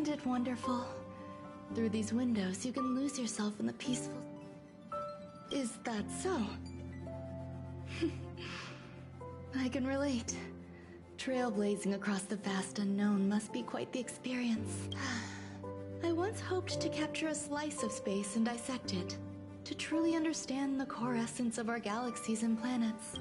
Isn't it wonderful? Through these windows, you can lose yourself in the peaceful... Is that so? I can relate. Trailblazing across the vast unknown must be quite the experience. I once hoped to capture a slice of space and dissect it, to truly understand the core essence of our galaxies and planets.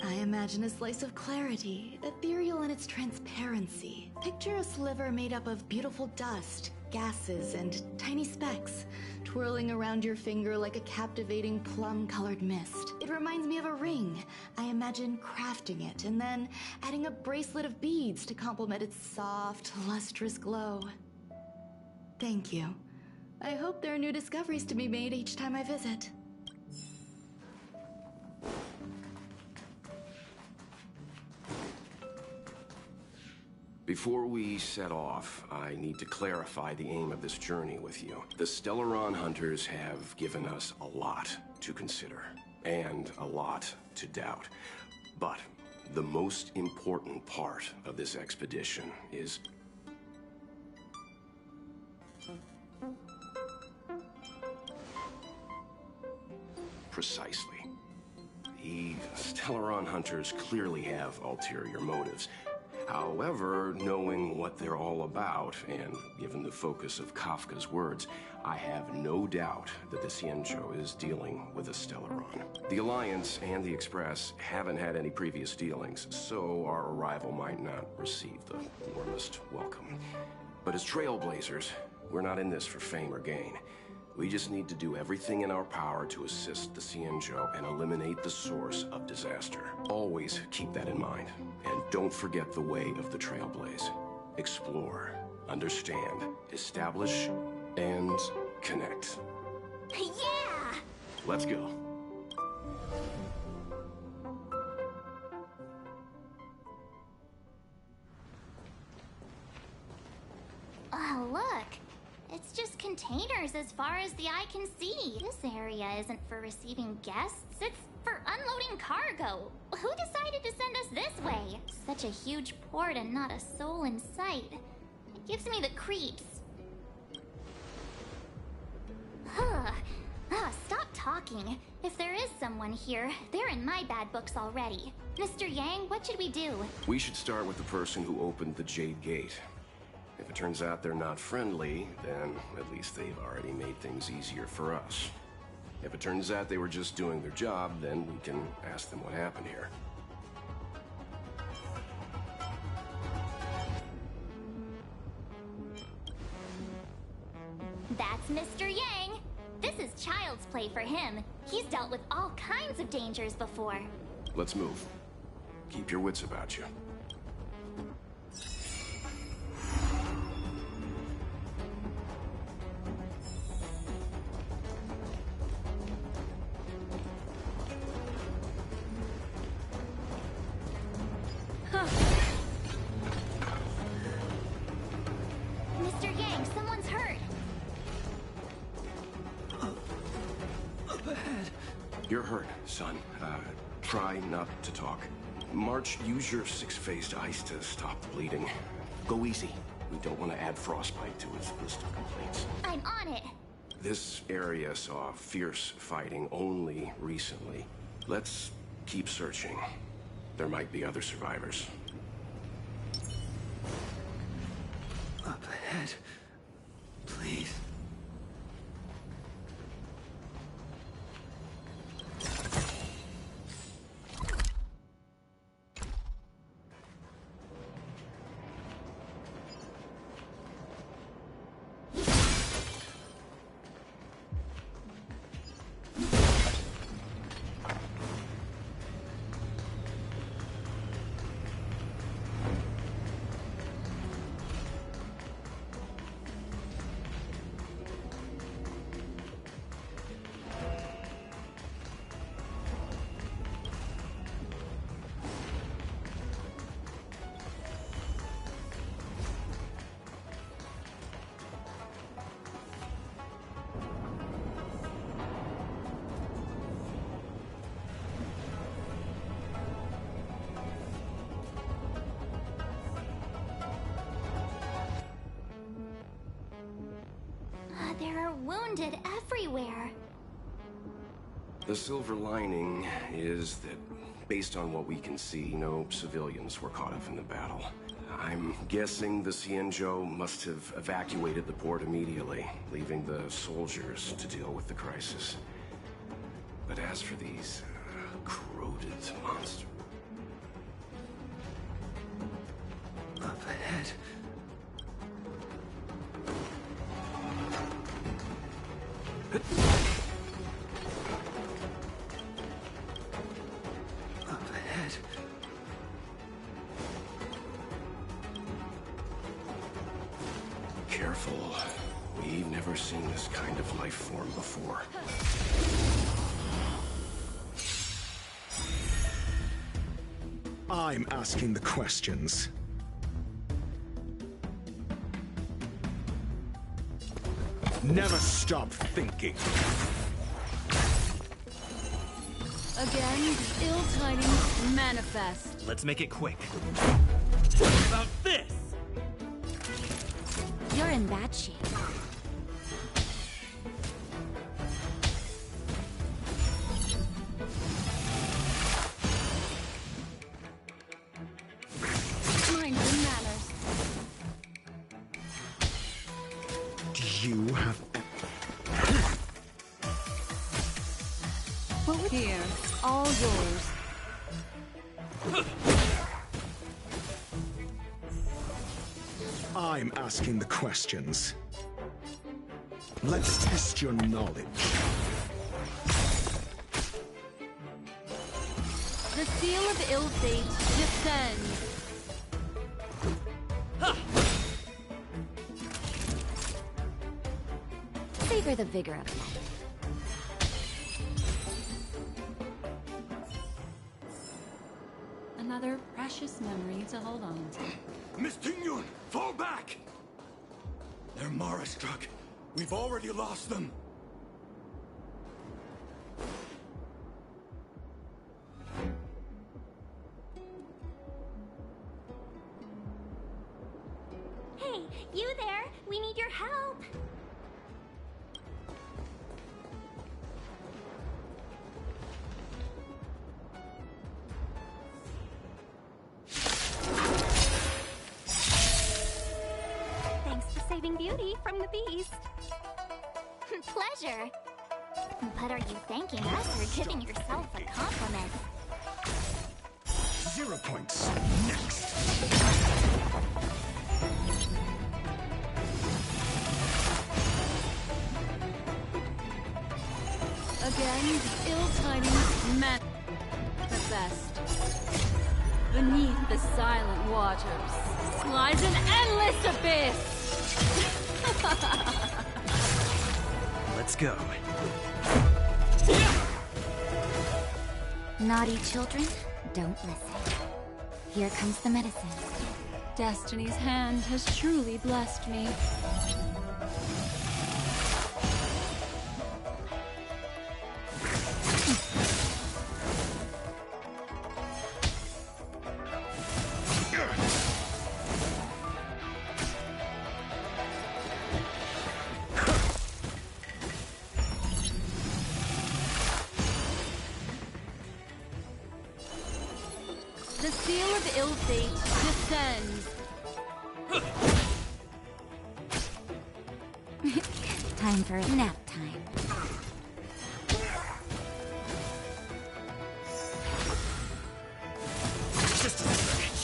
I imagine a slice of clarity, ethereal in its transparency. Picture a sliver made up of beautiful dust, gases, and tiny specks, twirling around your finger like a captivating plum-colored mist. It reminds me of a ring. I imagine crafting it and then adding a bracelet of beads to complement its soft, lustrous glow. Thank you. I hope there are new discoveries to be made each time I visit. Before we set off, I need to clarify the aim of this journey with you. The Stellaron hunters have given us a lot to consider, and a lot to doubt. But the most important part of this expedition is... precisely. The Stellaron hunters clearly have ulterior motives. However, knowing what they're all about, and given the focus of Kafka's words, I have no doubt that the Xianzhou is dealing with a Stellaron. The Alliance and the Express haven't had any previous dealings, so our arrival might not receive the warmest welcome. But as trailblazers, we're not in this for fame or gain. We just need to do everything in our power to assist the Xianzhou and eliminate the source of disaster. Always keep that in mind. And don't forget the way of the Trailblaze. Explore, understand, establish, and connect. Yeah! Let's go. Oh, look. It's just containers as far as the eye can see. This area isn't for receiving guests, it's for unloading cargo. Who decided to send us this way? Such a huge port and not a soul in sight. It gives me the creeps. Stop talking. If there is someone here, they're in my bad books already. Mr. Yang, what should we do? We should start with the person who opened the Jade Gate. If it turns out they're not friendly, then at least they've already made things easier for us. If it turns out they were just doing their job, then we can ask them what happened here. That's Mr. Yang. This is child's play for him. He's dealt with all kinds of dangers before. Let's move. Keep your wits about you. Mr. Yang, someone's hurt. Up ahead. You're hurt, son. Try not to talk. March, use your six-phased ice to stop the bleeding. Go easy. We don't want to add frostbite to its list of complaints. I'm on it. This area saw fierce fighting only recently. Let's keep searching. There might be other survivors. Up ahead. Please. There are wounded everywhere. The silver lining is that, based on what we can see, no civilians were caught up in the battle. I'm guessing the Xianzhou must have evacuated the port immediately, leaving the soldiers to deal with the crisis. But as for these corroded monsters... Up ahead. Up ahead. Careful. We've never seen this kind of life form before. I'm asking the questions. Never stop thinking. Again, the ill tidings manifest. Let's make it quick. What about this? You're in bad shape. Mind your manners. Do you have... What would here? All yours. I'm asking the questions. Let's test your knowledge. The seal of ill fate descends. Savor the vigor of life. Another precious memory to hold on to. Miss Tingyun, fall back! They're Mara struck. We've already lost them. Hey, you there? We need your help. Thanks for saving Beauty from the beast. Pleasure. But are you thanking us or giving yourself a compliment? 0 points. Next. Again, the ill tidings manifest. Beneath the silent waters lies an endless abyss. Let's go. Naughty children, don't listen. Here comes the medicine. Destiny's hand has truly blessed me. The seal of ill fate descends. Time for nap time. Just a stretch.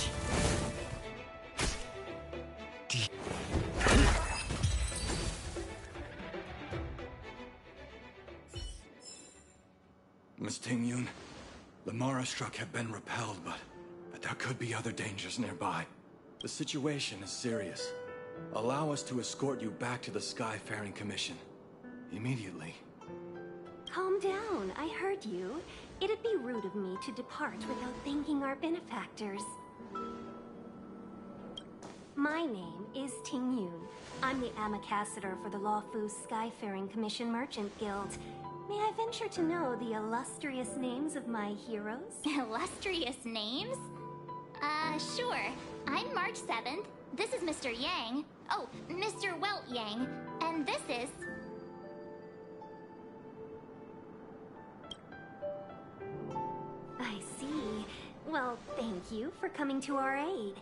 Miss Tingyun, the Mara struck have been repelled, but there could be other dangers nearby. The situation is serious. Allow us to escort you back to the Skyfaring Commission. Immediately. Calm down, I heard you. It'd be rude of me to depart without thanking our benefactors. My name is Ting Yun. I'm the ambassador for the Lawfu Skyfaring Commission Merchant Guild. May I venture to know the illustrious names of my heroes? Illustrious names? Sure. I'm March 7th. This is Mr. Yang. Oh, Mr. Welt Yang. And this is... Well, thank you for coming to our aid.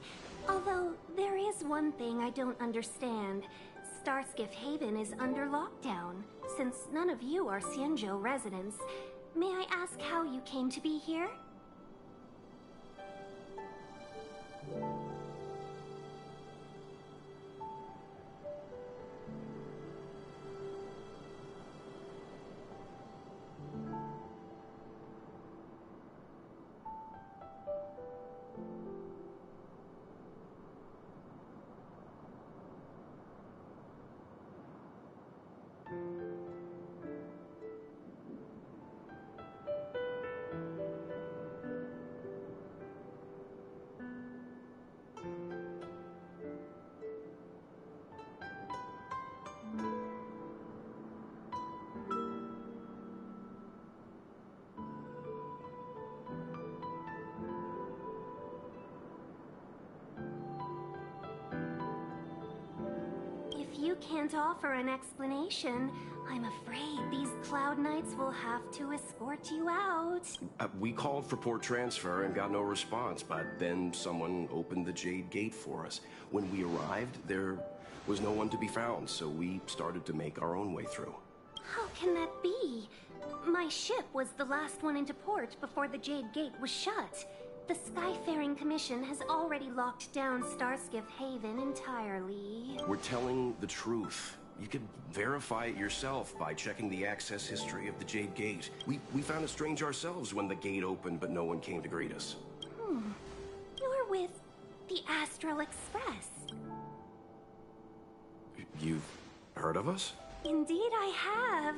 Although, there is one thing I don't understand. Starskiff Haven is under lockdown. Since none of you are Xianzhou residents, may I ask how you came to be here? If you can't offer an explanation, I'm afraid these Cloud Knights will have to escort you out. We called for port transfer and got no response, but then someone opened the Jade Gate for us. When we arrived, there was no one to be found, so we started to make our own way through. How can that be? My ship was the last one into port before the Jade Gate was shut. The Skyfaring Commission has already locked down Starskiff Haven entirely. We're telling the truth. You could verify it yourself by checking the access history of the Jade Gate. We found it strange ourselves when the gate opened, but no one came to greet us. You're with the Astral Express. You've heard of us? Indeed I have.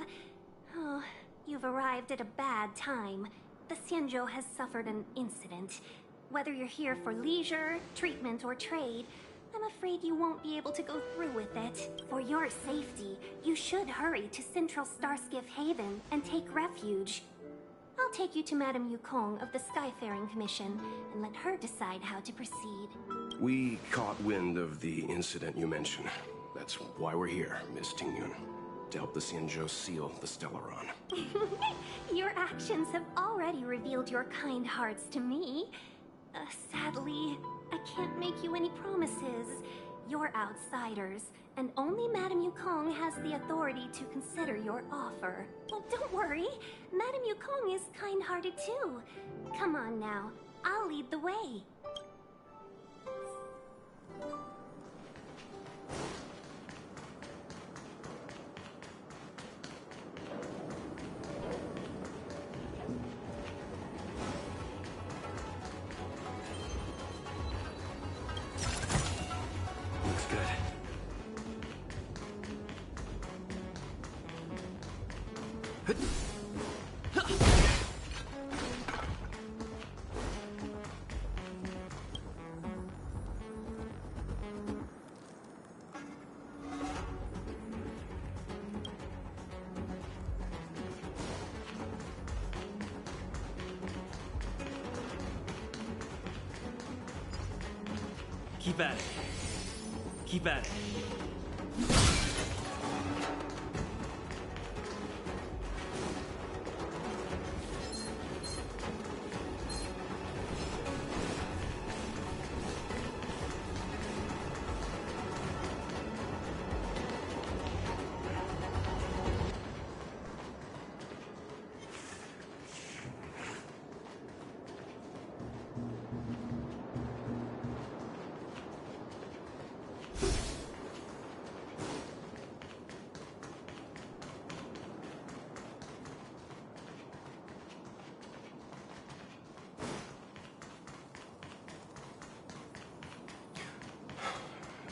Oh, you've arrived at a bad time. The Xianzhou has suffered an incident. Whether you're here for leisure, treatment, or trade, I'm afraid you won't be able to go through with it. For your safety, you should hurry to Central Starskiff Haven and take refuge. I'll take you to Madame Yukong of the Skyfaring Commission and let her decide how to proceed. We caught wind of the incident you mentioned. That's why we're here, Miss Tingyun. To help the Xianzhou seal the Stellaron. Your actions have already revealed your kind hearts to me. Sadly, I can't make you any promises. You're outsiders, and only Madame Yukong has the authority to consider your offer. Oh, don't worry. Madame Yukong is kind-hearted too. Come on now, I'll lead the way. Keep at it. Keep at it.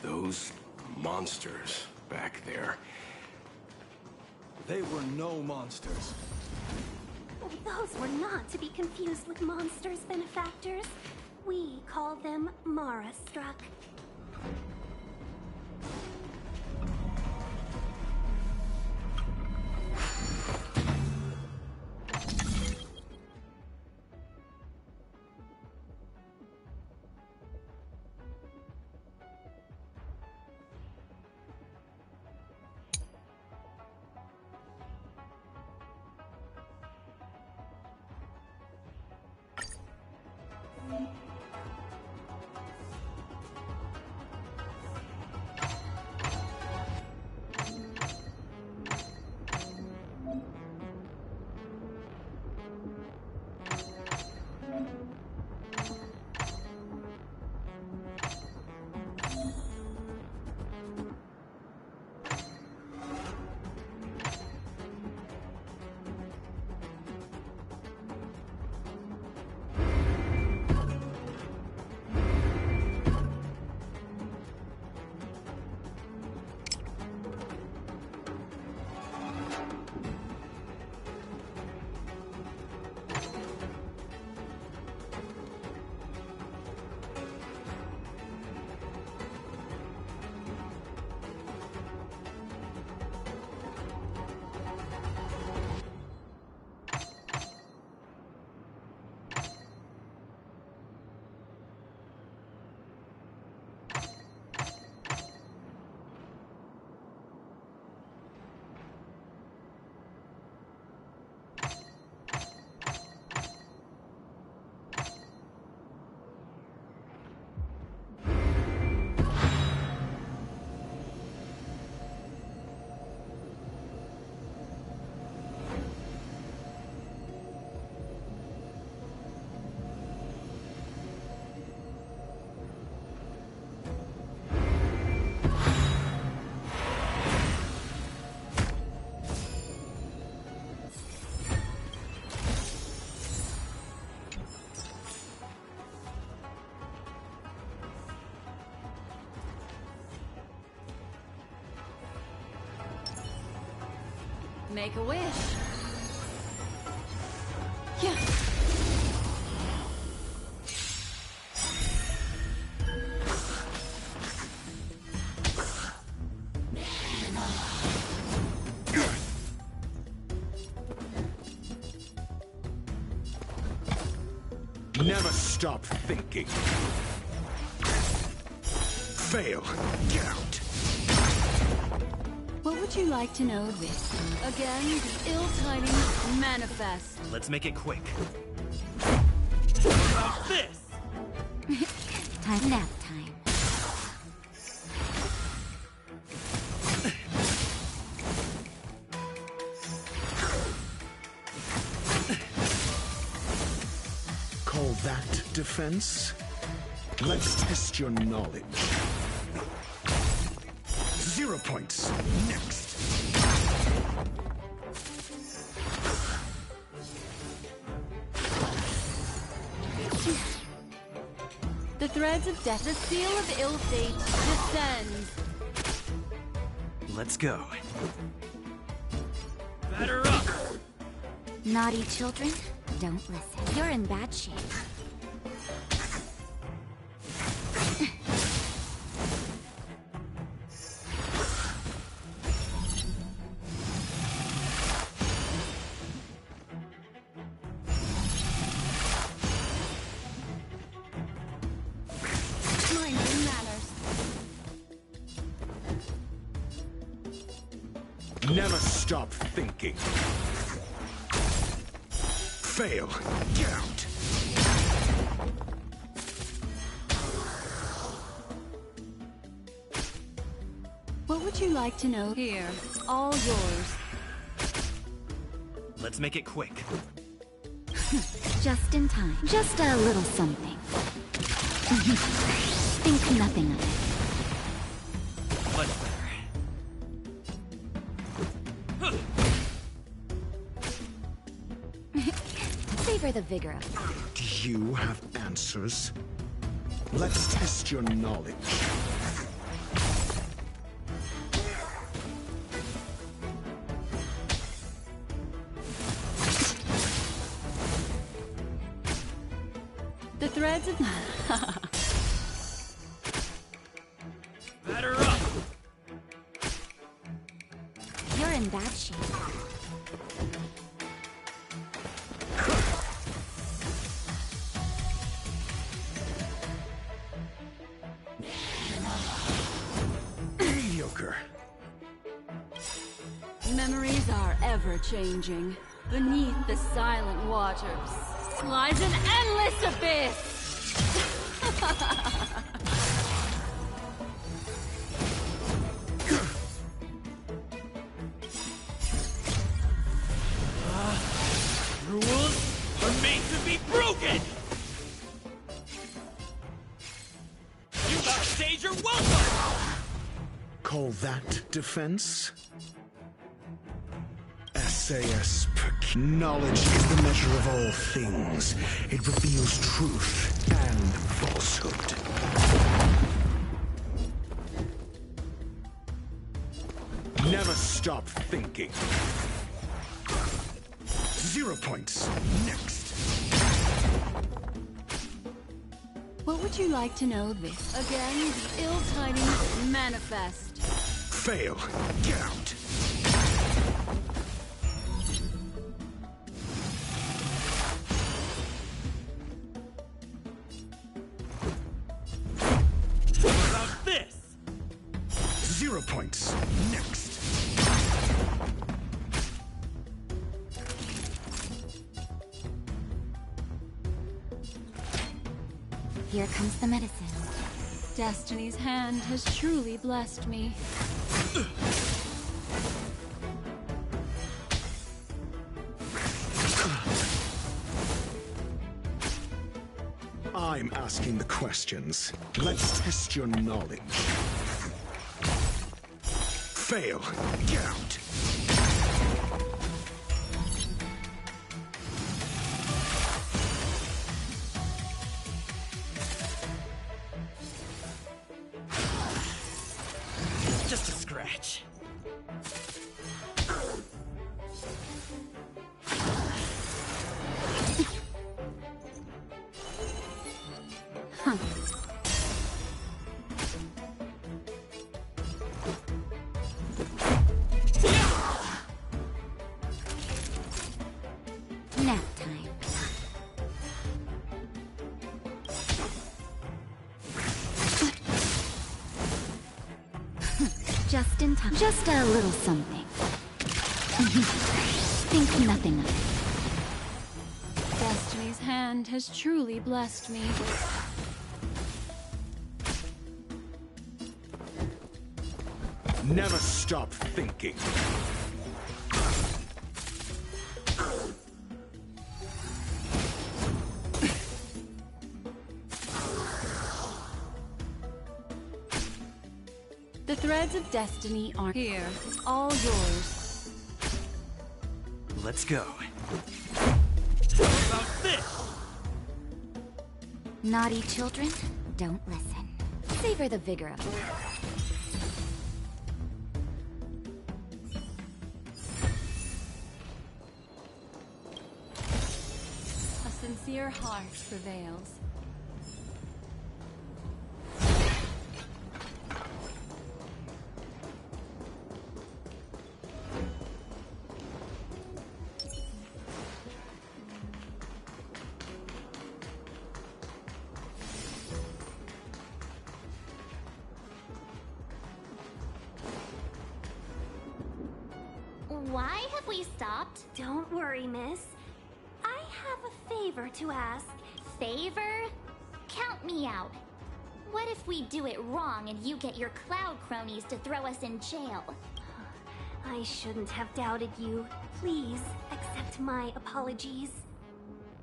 Those monsters back there. They were no monsters. Those were not to be confused with monsters, benefactors. We call them Mara-struck. Make a wish. Yeah. Never stop thinking. Fail. Get out. What would you like to know this? Again, the ill tidings manifest. Let's make it quick. What about this? Time nap time. Call that defense? Let's test your knowledge. 0 points. Next. The threads of death, the seal of ill fate descends. Let's go. Batter up! Naughty children, don't listen. You're in bad shape. Mind your manners. Never stop thinking. Fail. Get out. What would you like to know? Here, all yours. Let's make it quick. Just in time. Just a little something. Think nothing of it. Much better. Savor the vigor of it. Do you have answers? Let's test your knowledge. The threads of... Batter up! You're in bad shape. Mediocre. Memories are ever-changing. Beneath the silent waters lies an endless abyss! Rules are made to be broken! You backstage are welcome! Call that defense? SAS knowledge is the measure of all things. It reveals truth and falsehood. Never stop thinking. 0 points. Next. What would you like to know this? Again, the ill tidings manifest. Fail. Get out. What about this? 0 points. Next. Here comes the medicine. Destiny's hand has truly blessed me. I'm asking the questions. Let's test your knowledge. Fail. Get out. Just a scratch. nap time. Just in time. Just a little something. Think nothing of it. Destiny's hand has truly blessed me. Never stop thinking. The threads of destiny are here, all yours. Let's go. How about this? Naughty children, don't listen. Savor the vigor of it. A sincere heart prevails. Why have we stopped? Don't worry, miss. I have a favor to ask. Favor? Count me out. What if we do it wrong and you get your cloud cronies to throw us in jail? I shouldn't have doubted you. Please, accept my apologies.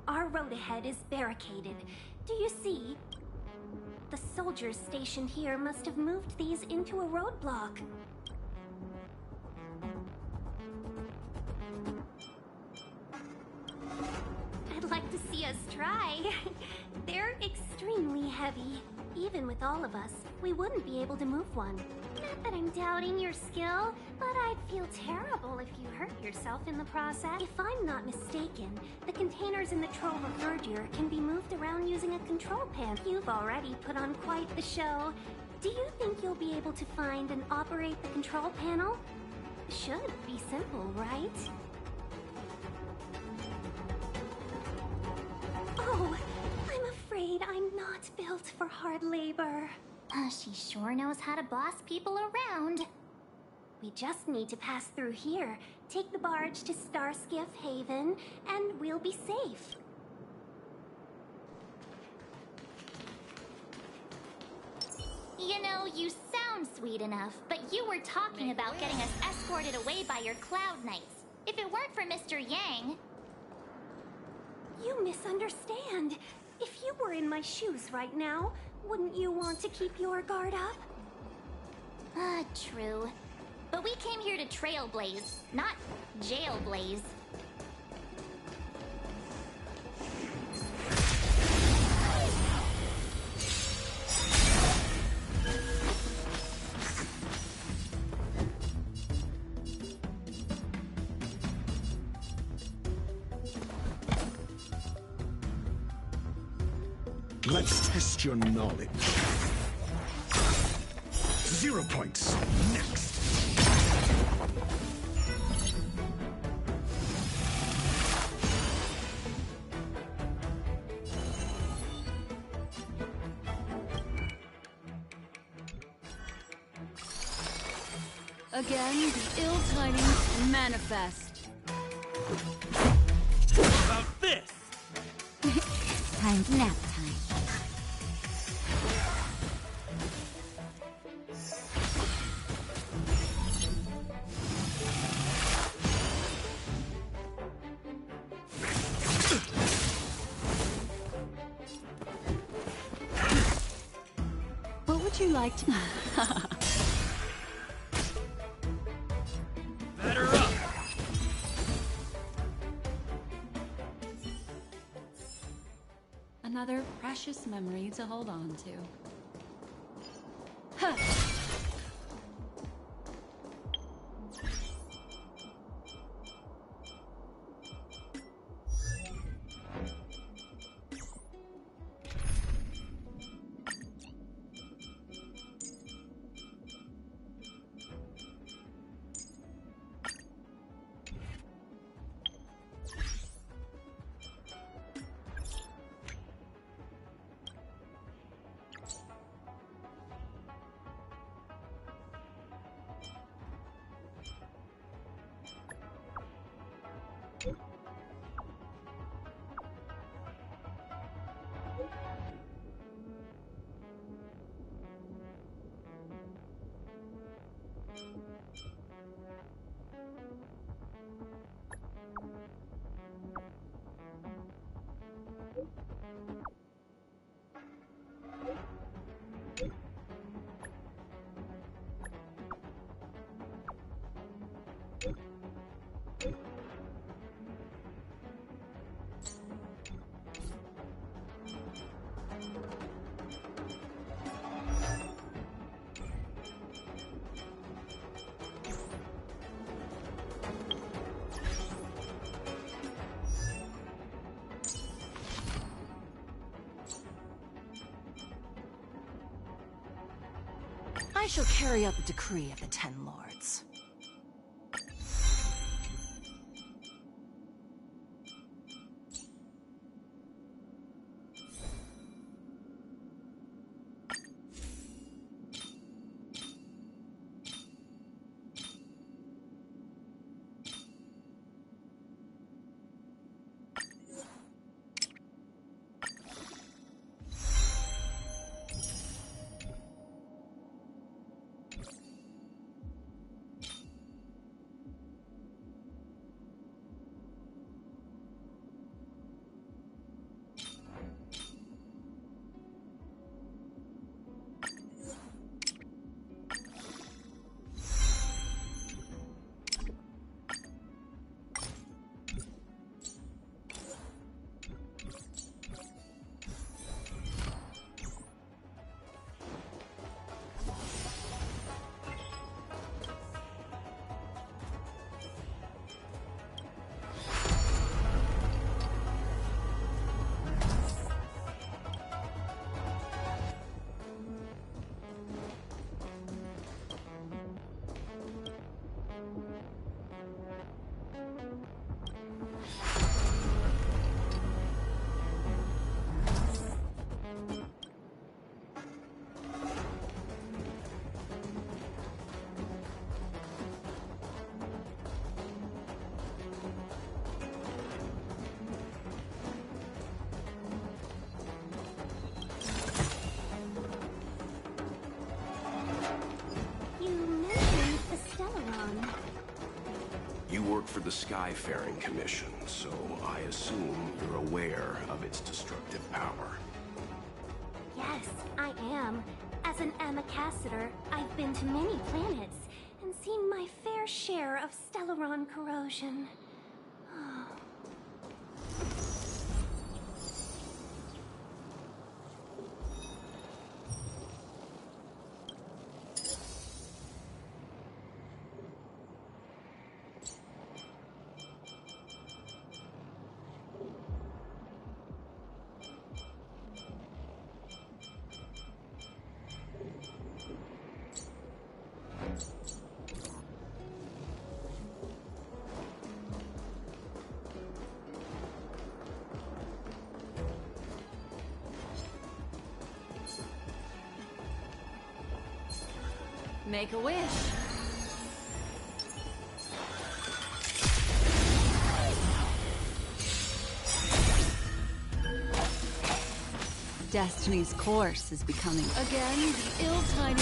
Our road ahead is barricaded. Do you see? The soldiers stationed here must have moved these into a roadblock. I'd like to see us try. They're extremely heavy. Even with all of us, we wouldn't be able to move one. Not that I'm doubting your skill, but I'd feel terrible if you hurt yourself in the process. If I'm not mistaken, the containers in the Trove of Verdure can be moved around using a control panel. You've already put on quite the show. Do you think you'll be able to find and operate the control panel? Should be simple, right? Oh, I'm afraid I'm not built for hard labor. She sure knows how to boss people around. We just need to pass through here, take the barge to Starskiff Haven, and we'll be safe. You know, you sound sweet enough, but you were talking about getting us escorted away by your Cloud Knights. If it weren't for Mr. Yang... You misunderstand. If you were in my shoes right now, wouldn't you want to keep your guard up? True. But we came here to trailblaze, not jailblaze. Let's test your knowledge. 0 points. Next. Again, the ill tidings manifest. How about this? Time's nap time. What would you like to... Batter up! Another precious memory to hold on to. Huh. I shall carry out the decree of the Ten Lords. You work for the Skyfaring Commission, so I assume you're aware of its destructive power. Yes, I am. As an Amicassator, I've been to many planets and seen my fair share of Stellaron corrosion. Make a wish. Destiny's course is becoming again the ill-timed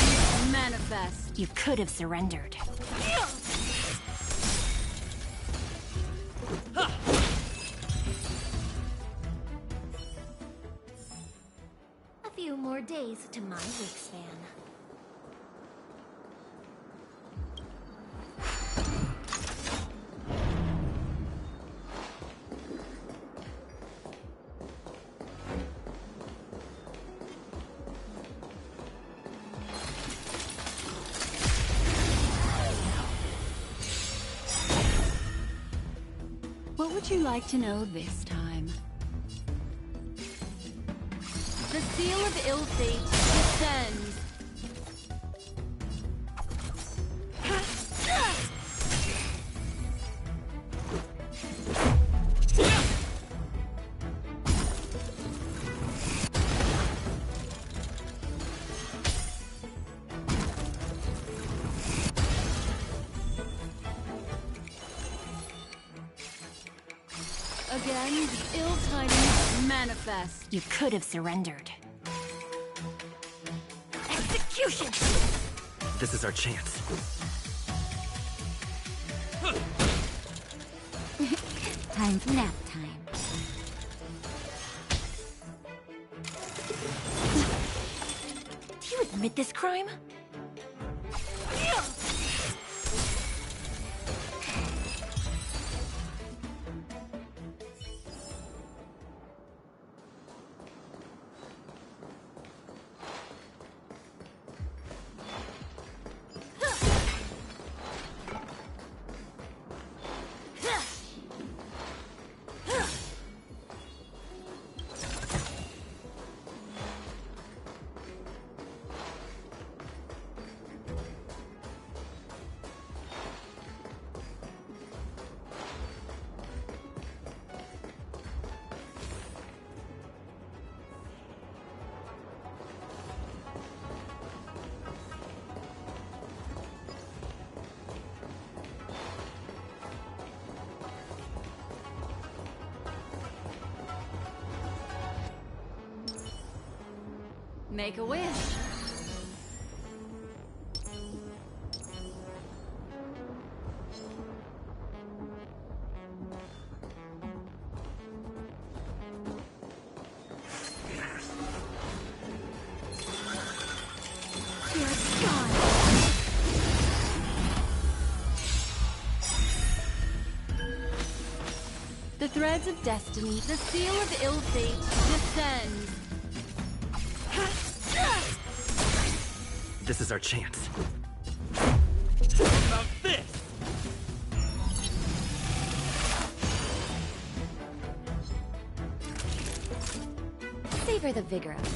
manifest. You could have surrendered. A few more days to my wingspan. What would you like to know this time? The seal of ill fate descends. Again, the ill-timed manifest. You could have surrendered. Execution! This is our chance. Time for nap time. Do you admit this crime? Make a wish. The threads of destiny, the seal of ill fate, descends. This is our chance. How about this? Savor the vigor of it.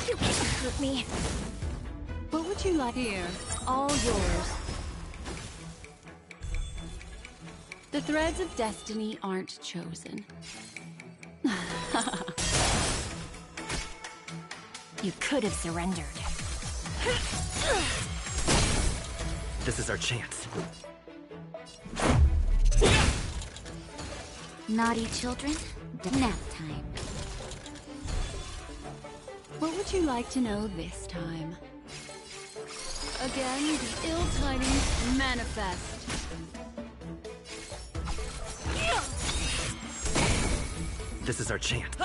You can't hurt me. What would you like here? All yours. The threads of destiny aren't chosen. You could have surrendered. This is our chance. Naughty children, nap time. What would you like to know this time? Again, the ill tidings manifest. This is our chance.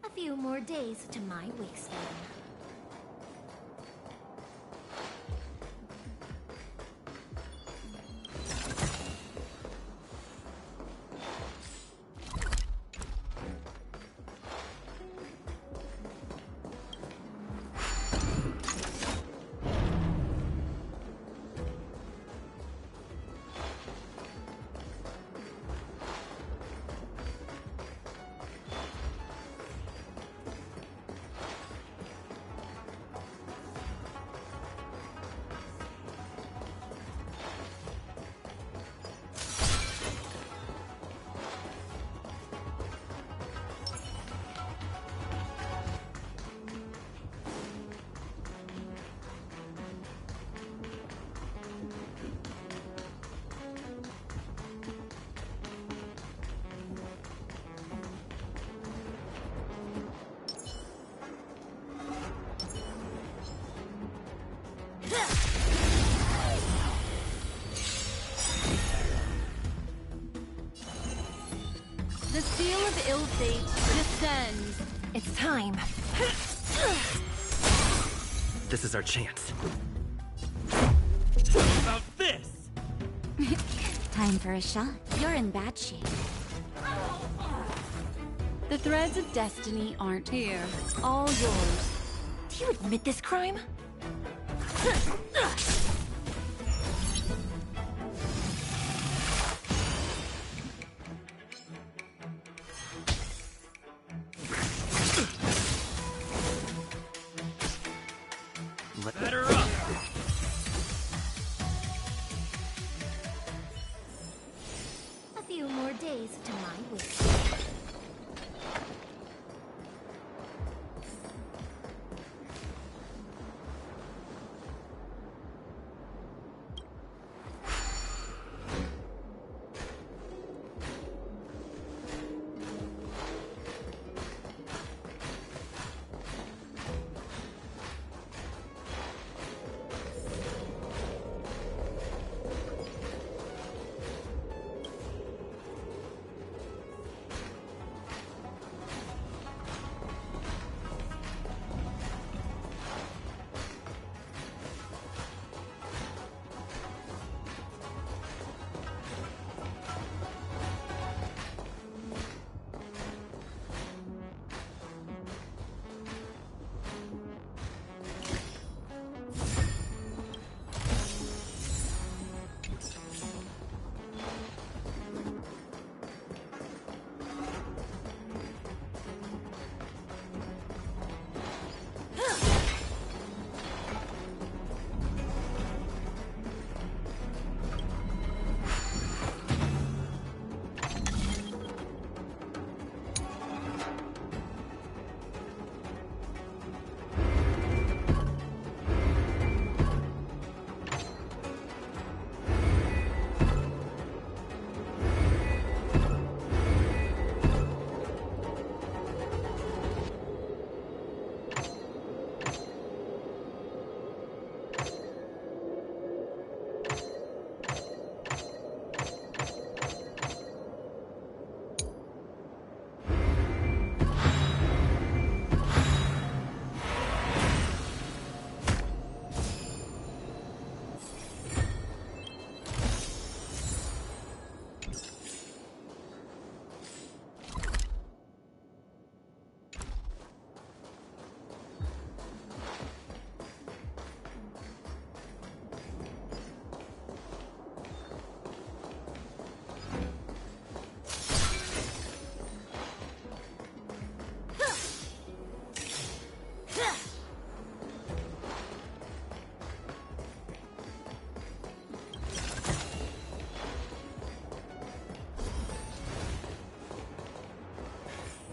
A few more days to my wigspan. The seal of ill fate descends. It's time. This is our chance. How about this? Time for a shot. You're in bad shape. The threads of destiny aren't here. All yours. Do you admit this crime? Let her up! A few more days to my wigspan.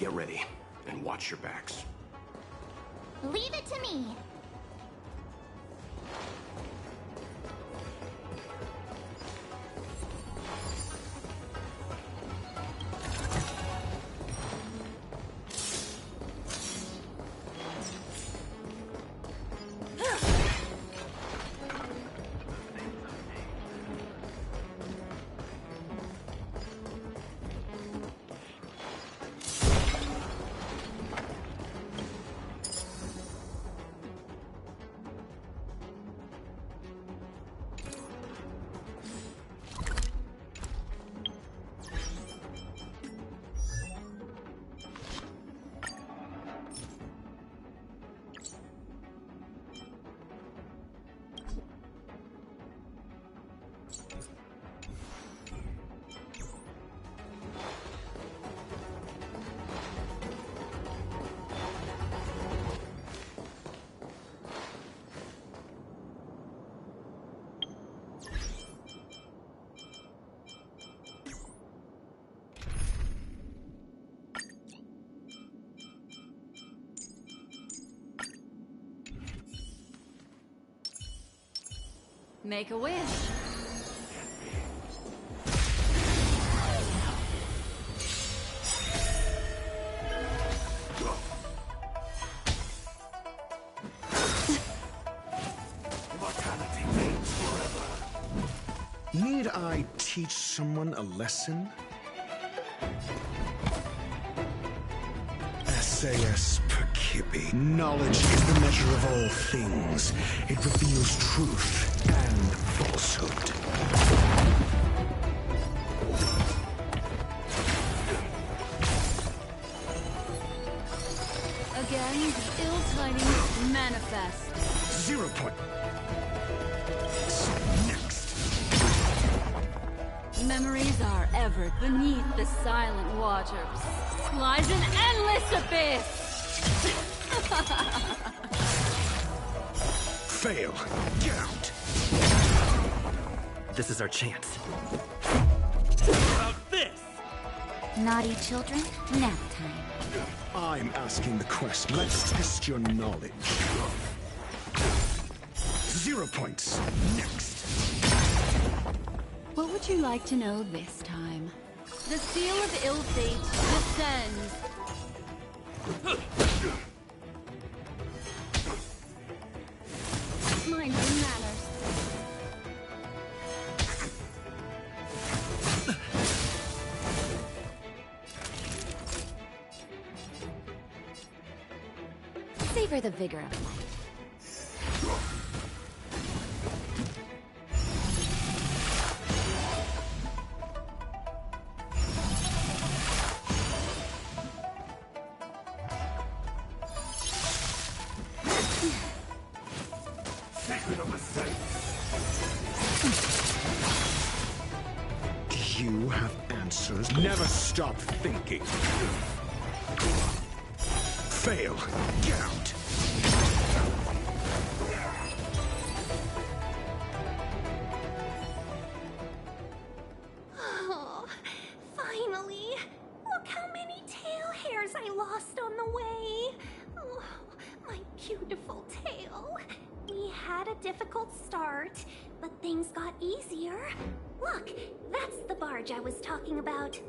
Get ready, and watch your backs. Leave it to me. Make a wish. Need I teach someone a lesson? SAS per Kibbe. Knowledge is the measure of all things. It reveals truth and falsehood. Again, the ill tidings manifest. 0 point. Next. Memories are ever beneath the silent waters. Lies an endless abyss! Fail. Get out. This is our chance. How about this? Naughty children, nap time. I'm asking the question. Let's test your knowledge. 0 points. Next. What would you like to know this time? The seal of ill fate descends. Mind your manners. Savor the vigor of life. You have answers. Never stop thinking. Fail. Get out. Oh, finally! Look how many tail hairs I lost on the way! Oh, my beautiful tail. We had a difficult start, but things got easier. Look, that's the barge I was talking about.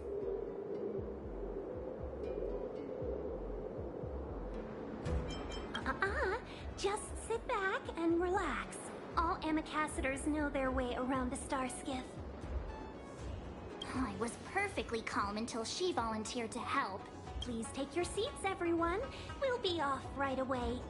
Just sit back and relax. All ambassadors know their way around a star skiff. I was perfectly calm until she volunteered to help. Please take your seats, everyone. We'll be off right away.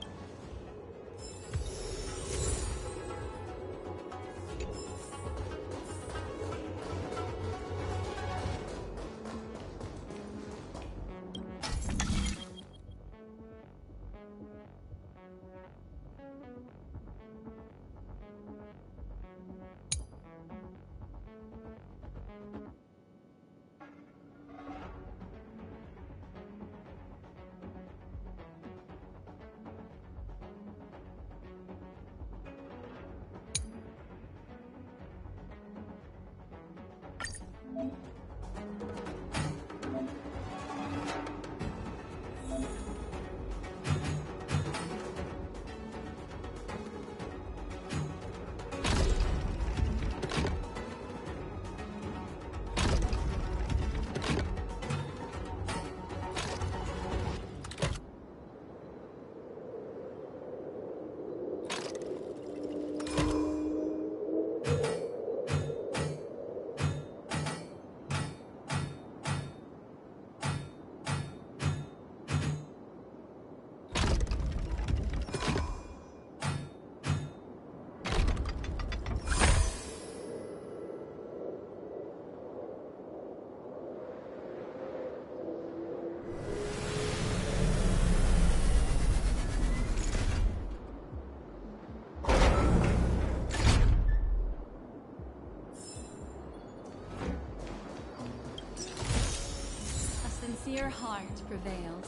sincere heart prevails.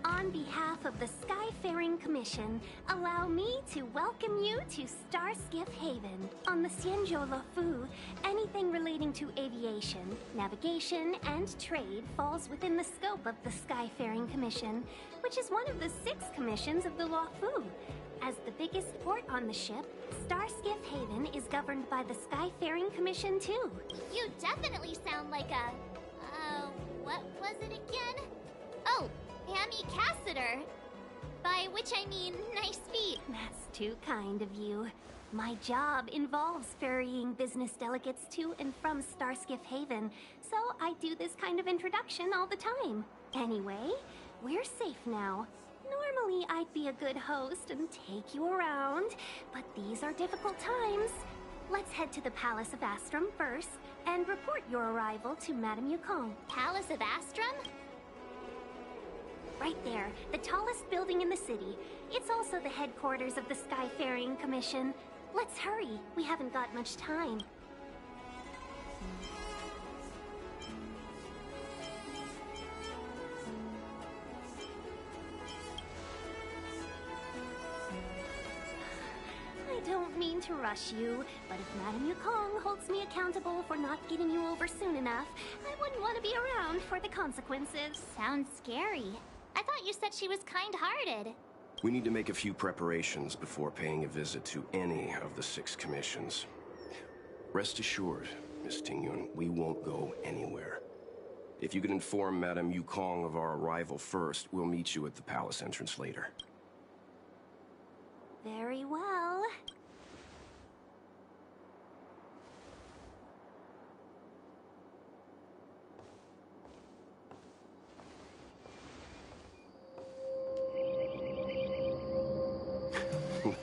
On behalf of the Skyfaring Commission, allow me to welcome you to Starskiff Haven. On the Xianzhou Luofu, anything relating to aviation, navigation, and trade falls within the scope of the Skyfaring Commission, which is one of the 6 commissions of the Luofu. As the biggest port on the ship, Starskiff Haven is governed by the Skyfaring Commission too. You definitely sound like a... what was it again? Oh, Amy Cassiter. By which I mean, nice feet. That's too kind of you. My job involves ferrying business delegates to and from Starskiff Haven, so I do this kind of introduction all the time. Anyway, we're safe now. Normally, I'd be a good host and take you around, but these are difficult times. Let's head to the Palace of Astrum first and report your arrival to Madame Yukong. Palace of Astrum? Right there, the tallest building in the city. It's also the headquarters of the Skyfaring Commission. Let's hurry, we haven't got much time. I don't mean to rush you, but if Madame Yukong holds me accountable for not getting you over soon enough, I wouldn't want to be around for the consequences. Sounds scary. I thought you said she was kind-hearted. We need to make a few preparations before paying a visit to any of the 6 commissions. Rest assured, Miss Tingyun, we won't go anywhere. If you can inform Madame Yukong of our arrival first, we'll meet you at the palace entrance later. Very well.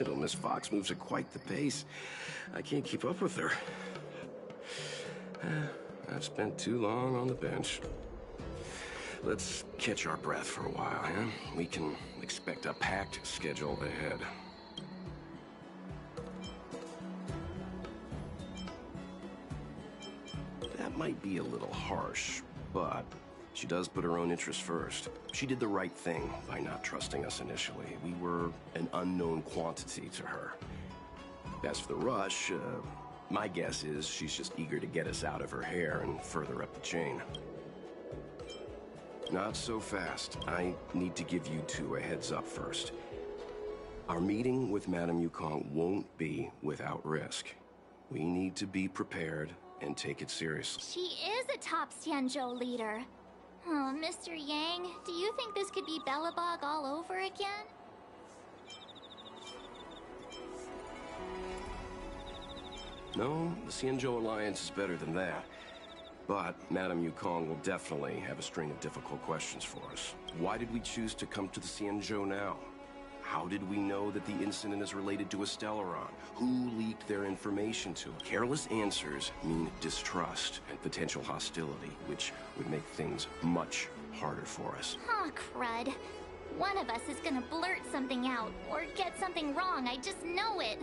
Little Miss Fox moves at quite the pace. I can't keep up with her. I've spent too long on the bench. Let's catch our breath for a while, huh? We can expect a packed schedule ahead. That might be a little harsh, but she does put her own interests first. She did the right thing by not trusting us initially. We were an unknown quantity to her. As for the rush, my guess is she's just eager to get us out of her hair and further up the chain. Not so fast. I need to give you 2 a heads up first. Our meeting with Madame Yukong won't be without risk. We need to be prepared and take it seriously. She is a top Xianzhou leader. Oh, Mr. Yang, do you think this could be Bellabog all over again? No, the Xianzhou Alliance is better than that. But Madame Yukong will definitely have a string of difficult questions for us. Why did we choose to come to the Xianzhou now? How did we know that the incident is related to a Stellaron? Who leaked their information to us? Careless answers mean distrust and potential hostility, which would make things much harder for us. Aw, crud. One of us is gonna blurt something out, or get something wrong, I just know it.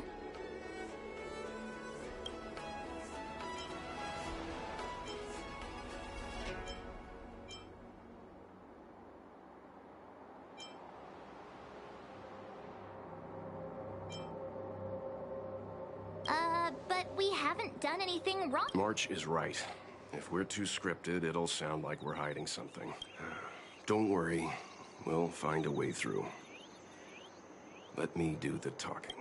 But We haven't done anything wrong. March is right. If we're too scripted, it'll sound like we're hiding something. Don't worry. We'll find a way through. Let me do the talking.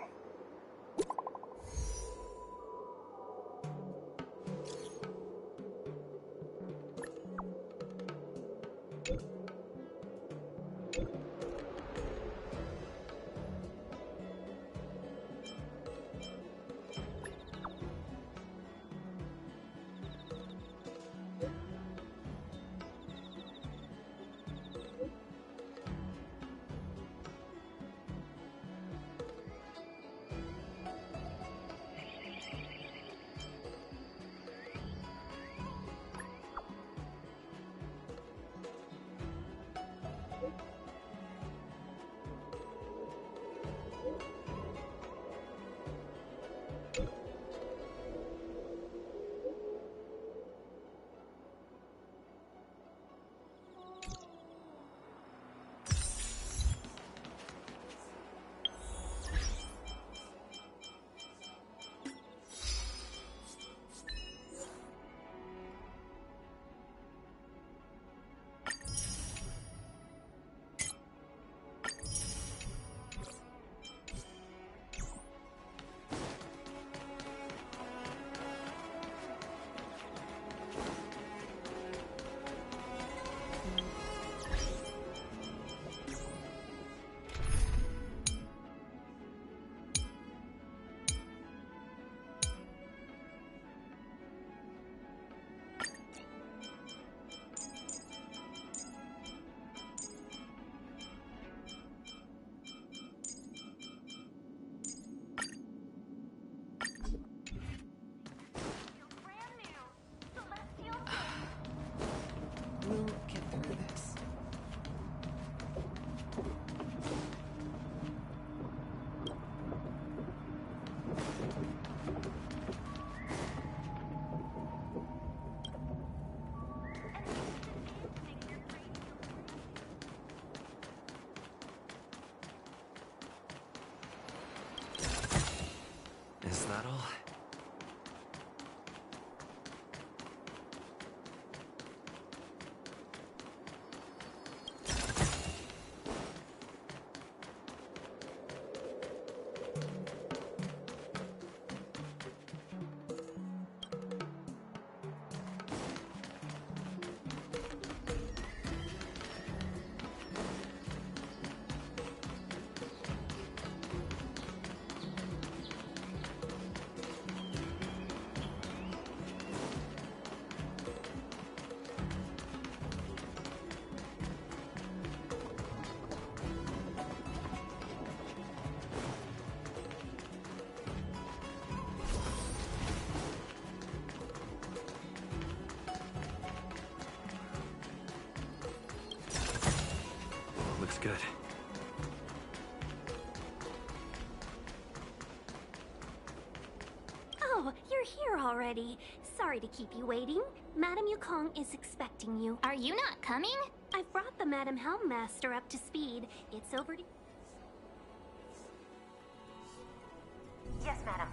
We'll get through this. Is that all? Looks good. Oh, you're here already. Sorry to keep you waiting. Madame Yukong is expecting you. Are you not coming? I've brought the Madame Helmmaster up to speed. It's over to... Yes, madam.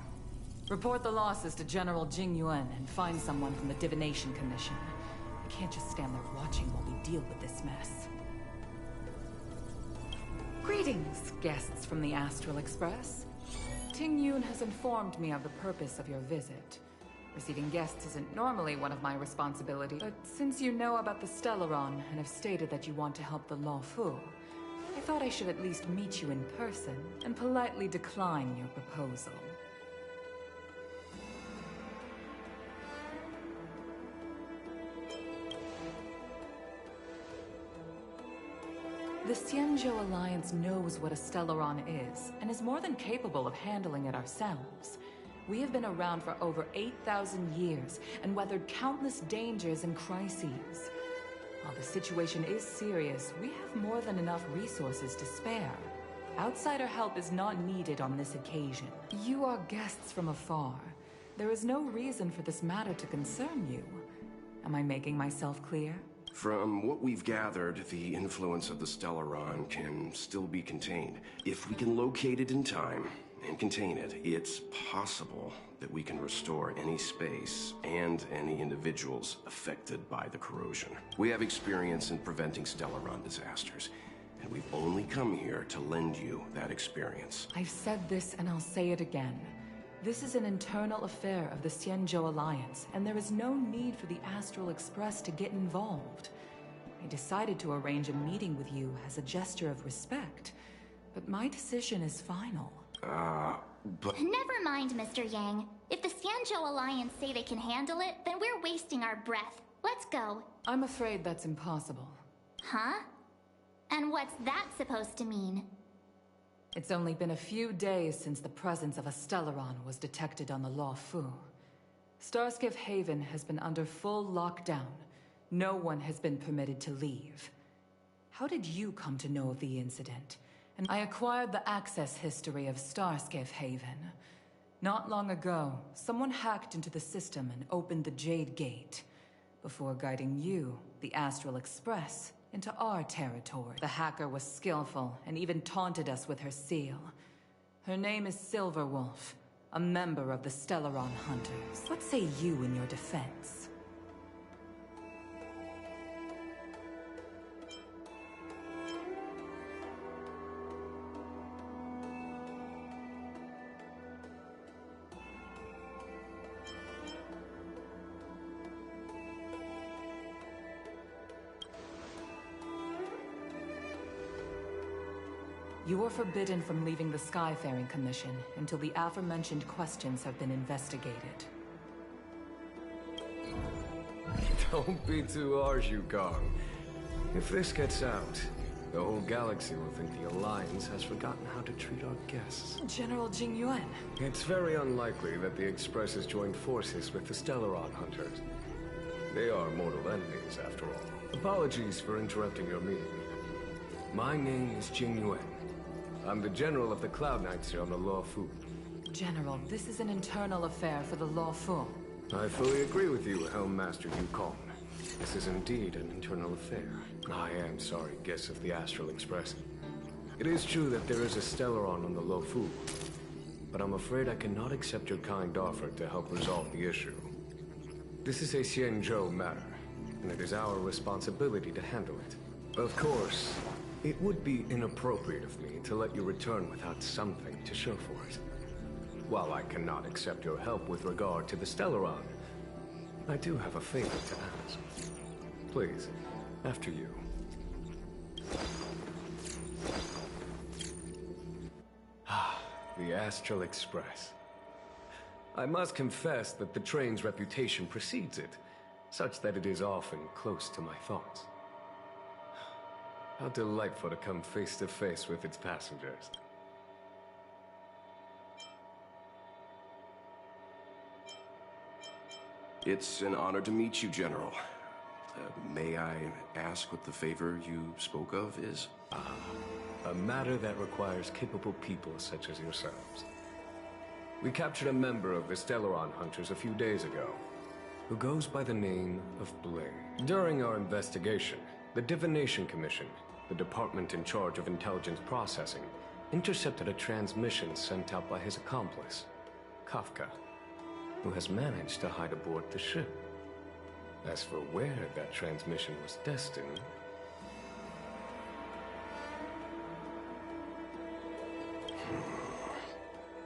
Report the losses to General Jing Yuan and find someone from the Divination Commission. I can't just stand there watching while we deal with this mess. Greetings, guests from the Astral Express. Ting Yun has informed me of the purpose of your visit. Receiving guests isn't normally one of my responsibilities, but since you know about the Stellaron and have stated that you want to help the Law Fu, I thought I should at least meet you in person and politely decline your proposal. The Xianzhou Alliance knows what a Stellaron is, and is more than capable of handling it ourselves. We have been around for over 8,000 years, and weathered countless dangers and crises. While the situation is serious, we have more than enough resources to spare. Outsider help is not needed on this occasion. You are guests from afar. There is no reason for this matter to concern you. Am I making myself clear? From what we've gathered, the influence of the Stellaron can still be contained. If we can locate it in time, and contain it, it's possible that we can restore any space and any individuals affected by the corrosion. We have experience in preventing Stellaron disasters, and we've only come here to lend you that experience. I've said this and I'll say it again. This is an internal affair of the Xianzhou Alliance, and there is no need for the Astral Express to get involved. I decided to arrange a meeting with you as a gesture of respect, but my decision is final. But... Never mind, Mr. Yang. If the Xianzhou Alliance say they can handle it, then we're wasting our breath. Let's go. I'm afraid that's impossible. Huh? And what's that supposed to mean? It's only been a few days since the presence of a Stellaron was detected on the Luofu. Starskiff Haven has been under full lockdown. No one has been permitted to leave. How did you come to know of the incident? And I acquired the access history of Starskiff Haven. Not long ago, someone hacked into the system and opened the Jade Gate, before guiding you, the Astral Express, into our territory. The hacker was skillful and even taunted us with her seal. Her name is Silverwolf, a member of the Stellaron Hunters. What say you in your defense? You are forbidden from leaving the Skyfaring Commission until the aforementioned questions have been investigated. Don't be too harsh, Yukong. If this gets out, the whole galaxy will think the Alliance has forgotten how to treat our guests. General Jing Yuan. It's very unlikely that the Express has joined forces with the Stellaron Hunters. They are mortal enemies, after all. Apologies for interrupting your meeting. My name is Jing Yuan. I'm the General of the Cloud Knights here on the Luofu. General, this is an internal affair for the Luofu. I fully agree with you, Helm Master Yukong. This is indeed an internal affair. I am sorry, guests of the Astral Express. It is true that there is a Stellaron on the Luofu, but I'm afraid I cannot accept your kind offer to help resolve the issue. This is a Xianzhou matter, and it is our responsibility to handle it. Of course, it would be inappropriate of me to let you return without something to show for it. While I cannot accept your help with regard to the Stellaron, I do have a favor to ask. Please, after you. The Astral Express. I must confess that the train's reputation precedes it, such that it is often close to my thoughts. How delightful to come face to face with its passengers. It's an honor to meet you, General. May I ask what the favor you spoke of is? A matter that requires capable people such as yourselves. We captured a member of the Stellaron Hunters a few days ago, who goes by the name of Bling. During our investigation, the Divination Commission, the department in charge of intelligence processing, intercepted a transmission sent out by his accomplice, Kafka, who has managed to hide aboard the ship. As for where that transmission was destined...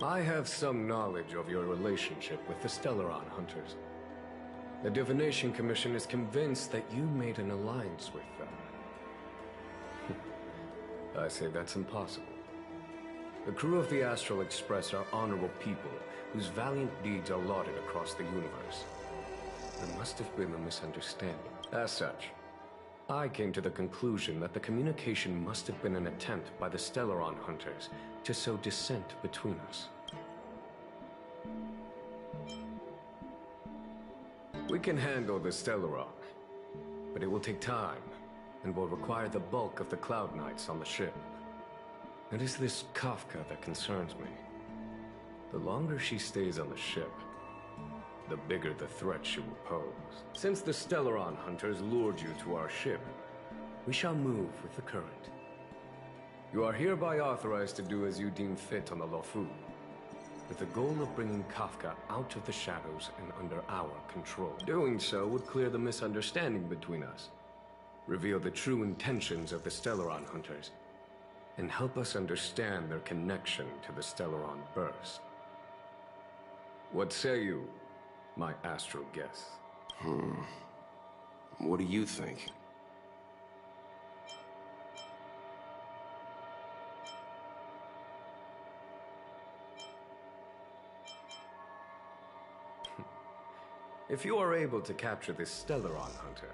I have some knowledge of your relationship with the Stellaron Hunters. The Divination Commission is convinced that you made an alliance with them. I say that's impossible. The crew of the Astral Express are honorable people whose valiant deeds are lauded across the universe. There must have been a misunderstanding. As such, I came to the conclusion that the communication must have been an attempt by the Stellaron Hunters to sow dissent between us. We can handle the Stellaron, but it will take time and will require the bulk of the Cloud Knights on the ship. It is this Kafka that concerns me. The longer she stays on the ship, the bigger the threat she will pose. Since the Stellaron Hunters lured you to our ship, we shall move with the current. You are hereby authorized to do as you deem fit on the Luofu. with the goal of bringing Kafka out of the shadows and under our control. Doing so would clear the misunderstanding between us, reveal the true intentions of the Stellaron hunters, and help us understand their connection to the Stellaron burst. What say you, my astral guest? What do you think? If you are able to capture this Stellaron hunter,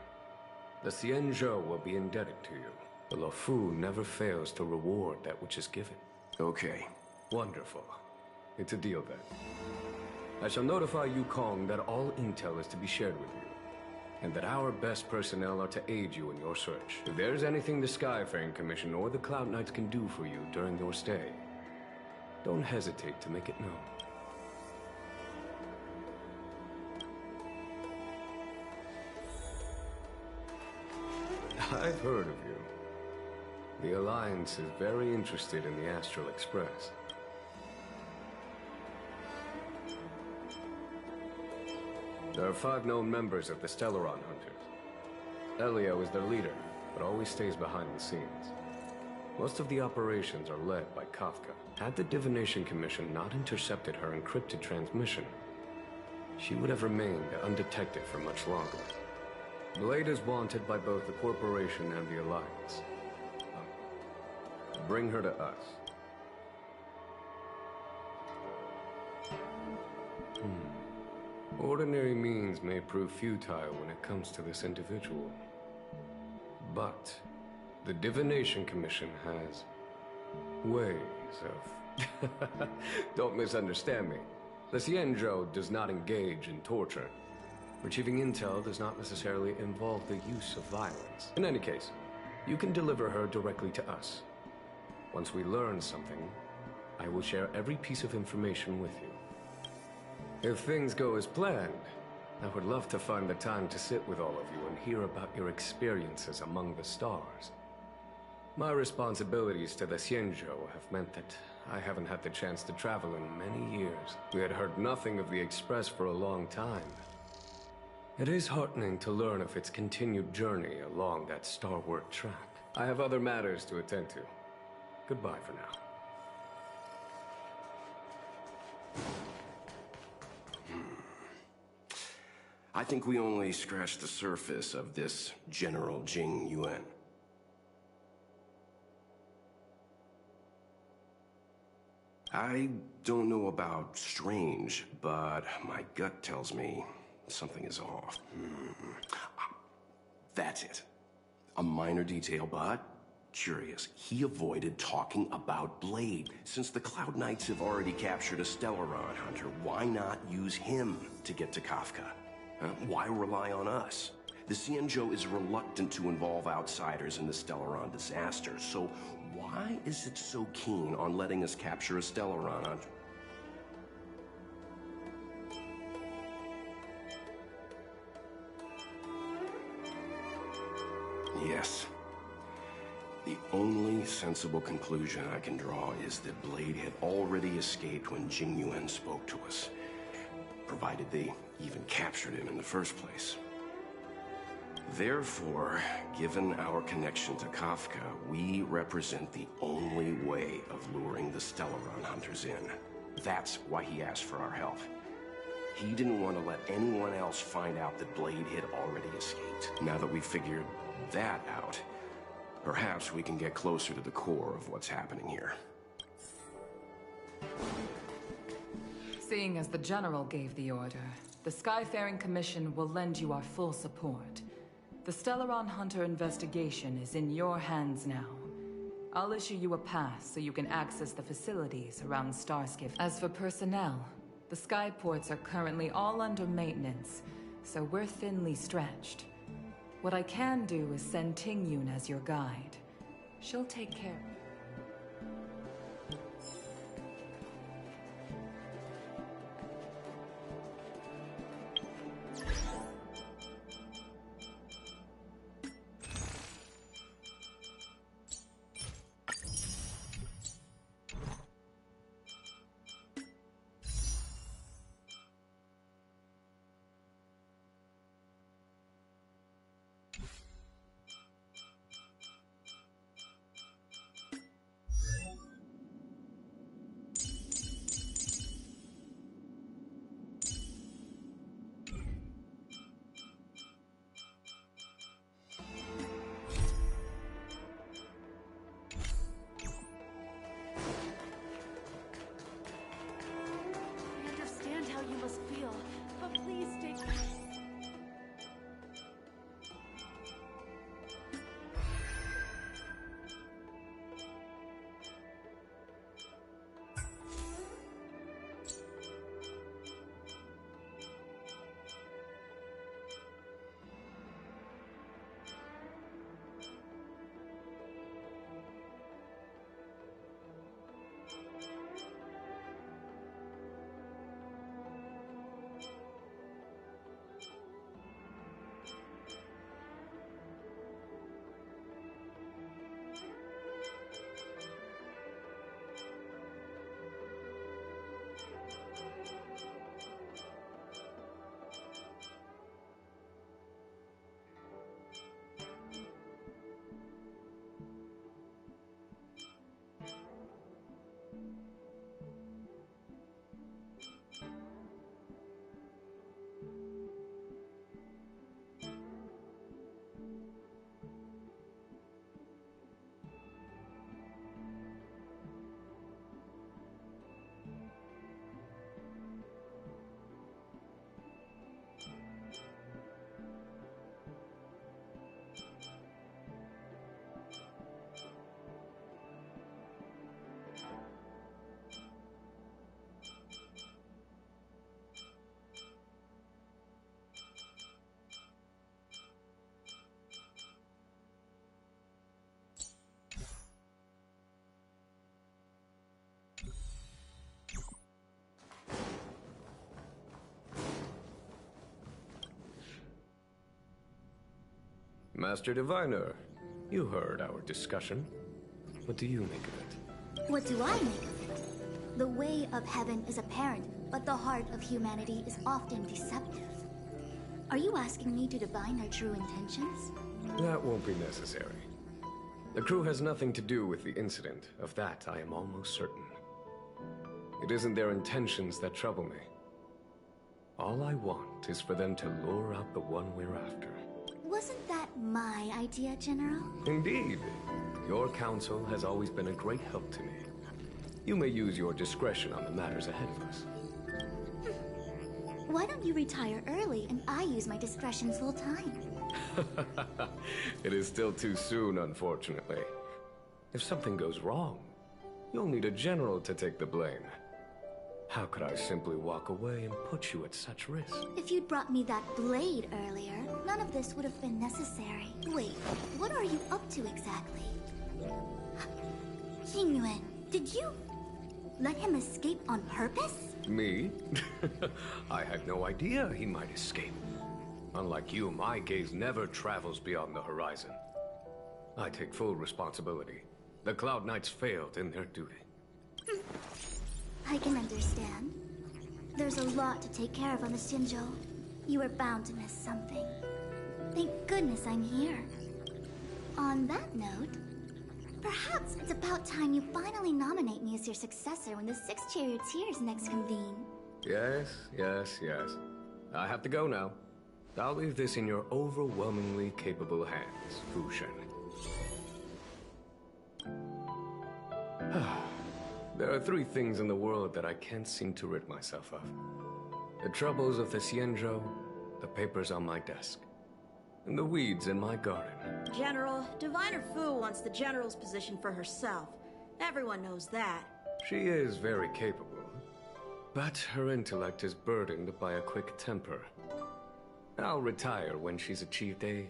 the Xianzhou will be indebted to you. The Luofu never fails to reward that which is given. Okay. Wonderful. It's a deal then. I shall notify Yukong that all intel is to be shared with you, and that our best personnel are to aid you in your search. If there is anything the Skyfaring Commission or the Cloud Knights can do for you during your stay, don't hesitate to make it known. I've heard of you. The Alliance is very interested in the Astral Express. There are 5 known members of the Stellaron Hunters. Elio is their leader, but always stays behind the scenes. Most of the operations are led by Kafka. Had the Divination Commission not intercepted her encrypted transmission, she would have remained undetected for much longer. Blade is wanted by both the Corporation and the Alliance. Bring her to us. Ordinary means may prove futile when it comes to this individual. But the Divination Commission has ways of... Don't misunderstand me. The Xianzhou does not engage in torture. Retrieving intel does not necessarily involve the use of violence. In any case, you can deliver her directly to us. Once we learn something, I will share every piece of information with you. If things go as planned, I would love to find the time to sit with all of you and hear about your experiences among the stars. My responsibilities to the Xianzhou have meant that I haven't had the chance to travel in many years. We had heard nothing of the Express for a long time. It is heartening to learn of its continued journey along that starward track. I have other matters to attend to. Goodbye for now. I think we only scratched the surface of this General Jing Yuan. I don't know about strange, but my gut tells me something is off. That's it. A minor detail, but curious. He avoided talking about Blade. Since the Cloud Knights have already captured a Stellaron hunter, why not use him to get to Kafka? Why rely on us? The Xianzhou is reluctant to involve outsiders in the Stellaron disaster, so why is it so keen on letting us capture a Stellaron hunter? Yes. The only sensible conclusion I can draw is that Blade had already escaped when Jing Yuan spoke to us, provided they even captured him in the first place. Therefore, given our connection to Kafka, we represent the only way of luring the Stellaron hunters in. That's why he asked for our help. He didn't want to let anyone else find out that Blade had already escaped. Now that we've figured that out, perhaps we can get closer to the core of what's happening here. Seeing as the General gave the order, the Skyfaring Commission will lend you our full support. The Stellaron Hunter investigation is in your hands now. I'll issue you a pass so you can access the facilities around Starskiff. As for personnel, the skyports are currently all under maintenance, so we're thinly stretched. What I can do is send Tingyun as your guide. She'll take care. Master Diviner, you heard our discussion. What do you make of it? What do I make of it? The way of heaven is apparent, but the heart of humanity is often deceptive. Are you asking me to divine their true intentions? That won't be necessary. The crew has nothing to do with the incident. Of that, I am almost certain. It isn't their intentions that trouble me. All I want is for them to lure out the one we're after. Wasn't that my idea, General? Indeed. Your counsel has always been a great help to me. You may use your discretion on the matters ahead of us. Why don't you retire early and I use my discretion full time? It is still too soon, unfortunately. If something goes wrong, you'll need a general to take the blame. How could I simply walk away and put you at such risk? If you'd brought me that blade earlier, none of this would have been necessary. Wait, what are you up to exactly? Yingyuan, did you let him escape on purpose? Me? I had no idea he might escape. Unlike you, my gaze never travels beyond the horizon. I take full responsibility. The Cloud Knights failed in their duty. I can understand. There's a lot to take care of on the Xinzhou. You were bound to miss something. Thank goodness I'm here. On that note, perhaps it's about time you finally nominate me as your successor when the Six Charioteers next convene. Yes. I have to go now. I'll leave this in your overwhelmingly capable hands, Fu Shen. There are three things in the world that I can't seem to rid myself of. The troubles of the Xianzhou, the papers on my desk, and the weeds in my garden. General, Diviner Fu wants the General's position for herself. Everyone knows that. She is very capable, but her intellect is burdened by a quick temper. I'll retire when she's achieved a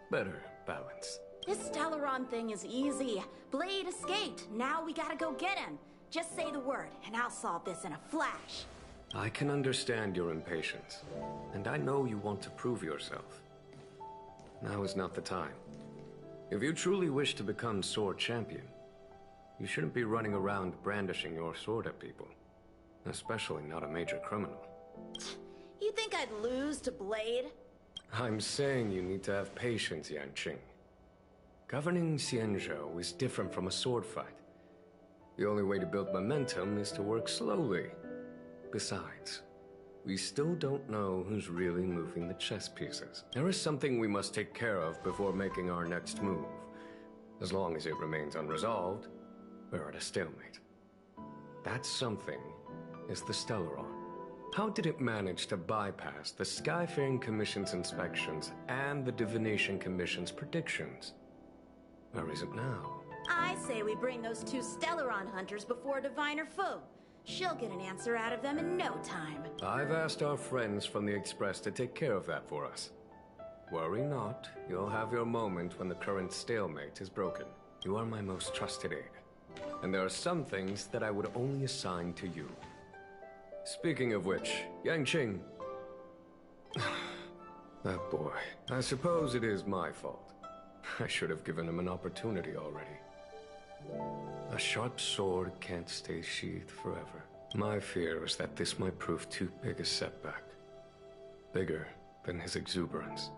better balance. This Stellaron thing is easy. Blade escaped. Now we gotta go get him. Just say the word, and I'll solve this in a flash. I can understand your impatience, and I know you want to prove yourself. Now is not the time. If you truly wish to become sword champion, you shouldn't be running around brandishing your sword at people. Especially not a major criminal. You think I'd lose to Blade? I'm saying you need to have patience, Yanqing. Governing Xianzhou is different from a sword fight. The only way to build momentum is to work slowly. Besides, we still don't know who's really moving the chess pieces. There is something we must take care of before making our next move. As long as it remains unresolved, we're at a stalemate. That something is the Stellaron. How did it manage to bypass the Skyfaring Commission's inspections and the Divination Commission's predictions? Where is it now? I say we bring those two Stellaron hunters before Diviner Fu. She'll get an answer out of them in no time. I've asked our friends from the Express to take care of that for us. Worry not, you'll have your moment when the current stalemate is broken. You are my most trusted aide. And there are some things that I would only assign to you. Speaking of which, Yanqing... That boy. I suppose it is my fault. I should have given him an opportunity already. A sharp sword can't stay sheathed forever. My fear is that this might prove too big a setback. Bigger than his exuberance.